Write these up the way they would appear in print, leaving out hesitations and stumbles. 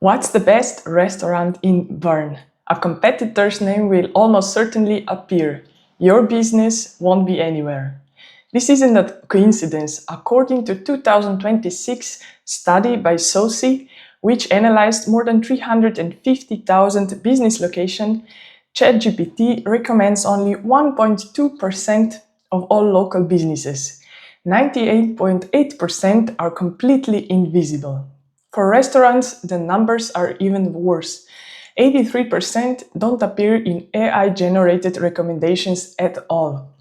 What's the best restaurant in Bern? A competitor's name will almost certainly appear. Your business won't be anywhere. This isn't a coincidence. According to 2026 study by SOCI, which analyzed more than 350,000 business locations, ChatGPT recommends only 1.2% of all local businesses. 98.8% are completely invisible. For restaurants, the numbers are even worse. 83% don't appear in AI-generated recommendations at all.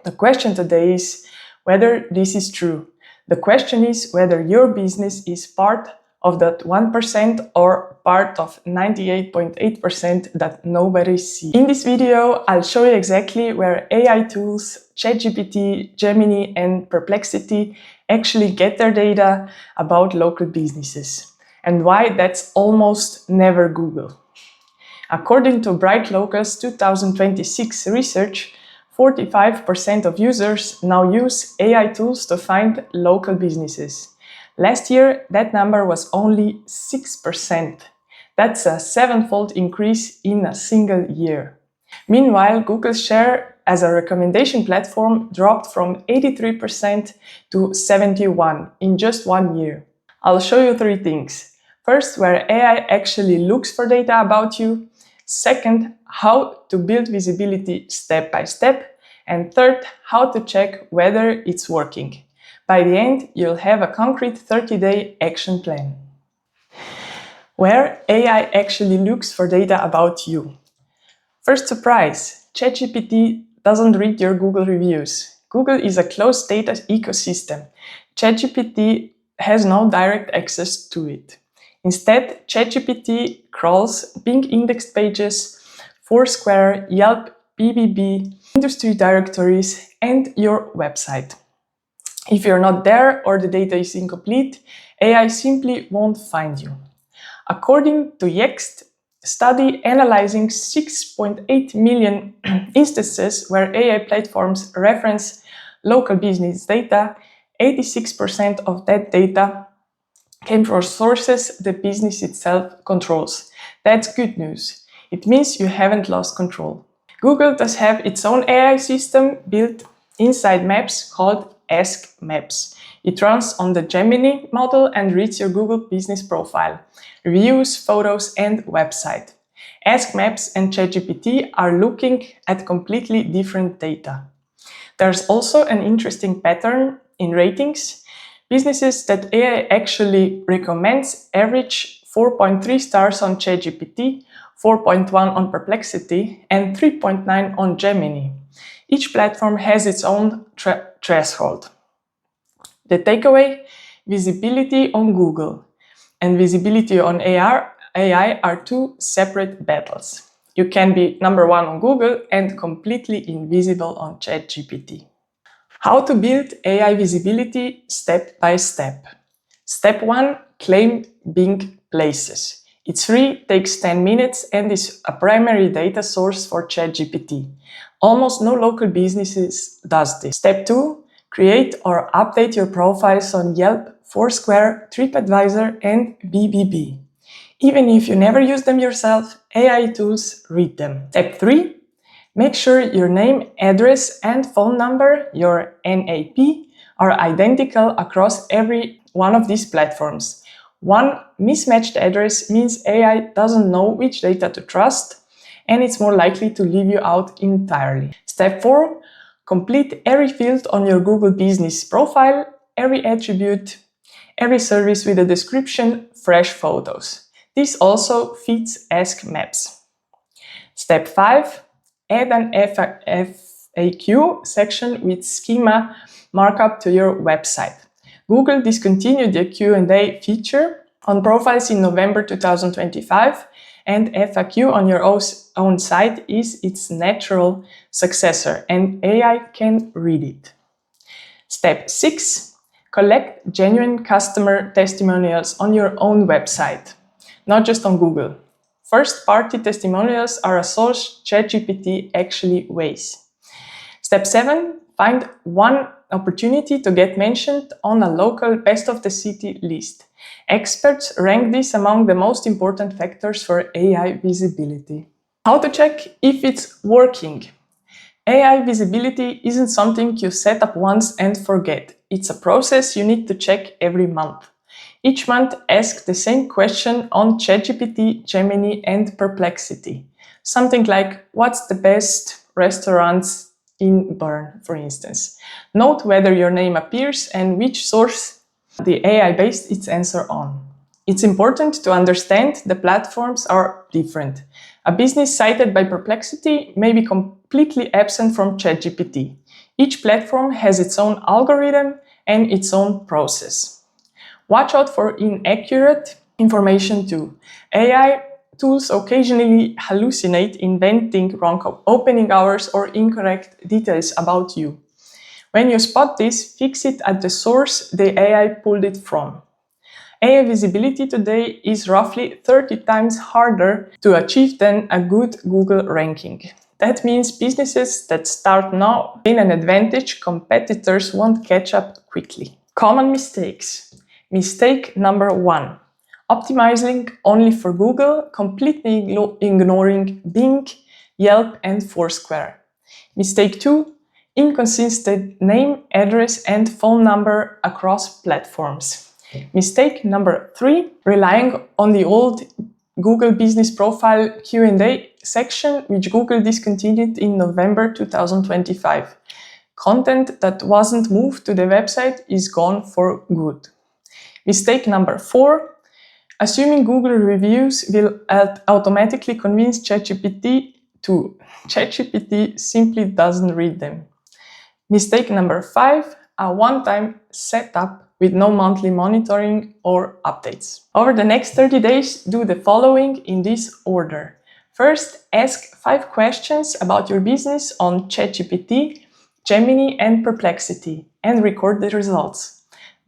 The question today is whether this is true. The question is whether your business is part of that 1% or part of 98.8% that nobody sees. In this video, I'll show you exactly where AI tools, ChatGPT, Gemini, and Perplexity actually get their data about local businesses, and why that's almost never Google. According to Bright Local's 2026 research, 45% of users now use AI tools to find local businesses. Last year, that number was only 6%. That's a sevenfold increase in a single year. Meanwhile, Google's share as a recommendation platform dropped from 83% to 71% in just 1 year. I'll show you 3 things. First, where AI actually looks for data about you. Second, how to build visibility step by step. And third, how to check whether it's working. By the end, you'll have a concrete 30-day action plan. Where AI actually looks for data about you. First surprise, ChatGPT doesn't read your Google reviews. Google is a closed data ecosystem. ChatGPT has no direct access to it. Instead, ChatGPT crawls Bing indexed pages, Foursquare, Yelp, BBB, industry directories, and your website. If you're not there or the data is incomplete, AI simply won't find you. According to Yext study analyzing 6.8 million instances where AI platforms reference local business data, 86% of that data came from sources the business itself controls. That's good news. It means you haven't lost control. Google does have its own AI system built inside Maps called Ask Maps. It runs on the Gemini model and reads your Google business profile, reviews, photos, and website. Ask Maps and ChatGPT are looking at completely different data. There's also an interesting pattern in ratings. Businesses that AI actually recommends average 4.3 stars on ChatGPT, 4.1 on Perplexity, and 3.9 on Gemini. Each platform has its own threshold. The takeaway: visibility on Google and visibility on AI are 2 separate battles. You can be number 1 on Google and completely invisible on ChatGPT. How to build AI visibility step by step. Step 1, claim Bing places. It's free, takes 10 minutes, and is a primary data source for ChatGPT. Almost no local businesses does this. Step 2, create or update your profiles on Yelp, Foursquare, TripAdvisor, and BBB. Even if you never use them yourself, AI tools read them. Step 3, make sure your name, address, and phone number, your NAP, are identical across every one of these platforms. One mismatched address means AI doesn't know which data to trust, and it's more likely to leave you out entirely. Step 4, complete every field on your Google business profile, every attribute, every service with a description, fresh photos. This also fits Ask Maps. Step 5, add an FAQ section with schema markup to your website. Google discontinued the Q&A feature on profiles in November 2025, and FAQ on your own site is its natural successor, and AI can read it. Step 6, collect genuine customer testimonials on your own website, not just on Google. First-party testimonials are a source ChatGPT actually weighs. Step 7, find one opportunity to get mentioned on a local best of the city list. Experts rank this among the most important factors for AI visibility. How to check if it's working? AI visibility isn't something you set up once and forget. It's a process you need to check every month. Each month, ask the same question on ChatGPT, Gemini, and Perplexity. Something like, what's the best restaurants in Bern, for instance. Note whether your name appears and which source the AI based its answer on. It's important to understand the platforms are different. A business cited by Perplexity may be completely absent from ChatGPT. Each platform has its own algorithm and its own process. Watch out for inaccurate information too. AI tools occasionally hallucinate, inventing wrong opening hours or incorrect details about you. When you spot this, fix it at the source the AI pulled it from. AI visibility today is roughly 30 times harder to achieve than a good Google ranking. That means businesses that start now gain an advantage competitors won't catch up quickly. Common mistakes. Mistake number 1. Optimizing only for Google, completely ignoring Bing, Yelp, and Foursquare. Mistake 2. Inconsistent name, address, and phone number across platforms. Mistake number 3. Relying on the old Google Business Profile Q&A section, which Google discontinued in November 2025. Content that wasn't moved to the website is gone for good. Mistake number 4. Assuming Google reviews will automatically convince ChatGPT to. ChatGPT simply doesn't read them. Mistake number 5. A one-time setup with no monthly monitoring or updates. Over the next 30 days, do the following in this order. First, ask 5 questions about your business on ChatGPT, Gemini, and Perplexity, and record the results.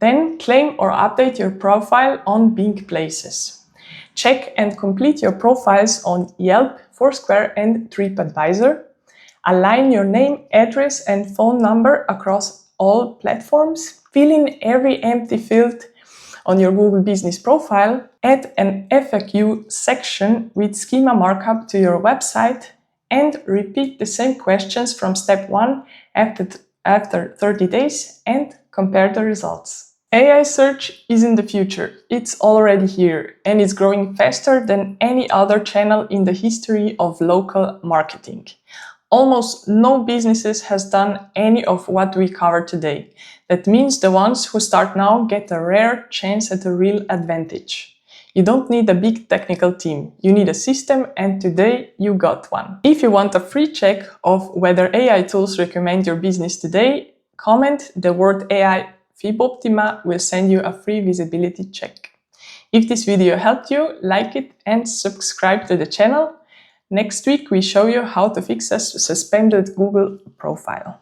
Then, claim or update your profile on Bing Places. Check and complete your profiles on Yelp, Foursquare, and TripAdvisor. Align your name, address, and phone number across all platforms. Fill in every empty field on your Google Business Profile. Add an FAQ section with schema markup to your website, and repeat the same questions from step 1 after 30 days and compare the results. AI search isn't the future. It's already here, and it's growing faster than any other channel in the history of local marketing. Almost no businesses has done any of what we covered today. That means the ones who start now get a rare chance at a real advantage. You don't need a big technical team. You need a system, and today you got one. If you want a free check of whether AI tools recommend your business today, comment the word AI FibOptima will send you a free visibility check. If this video helped you, like it and subscribe to the channel. Next week, we show you how to fix a suspended Google profile.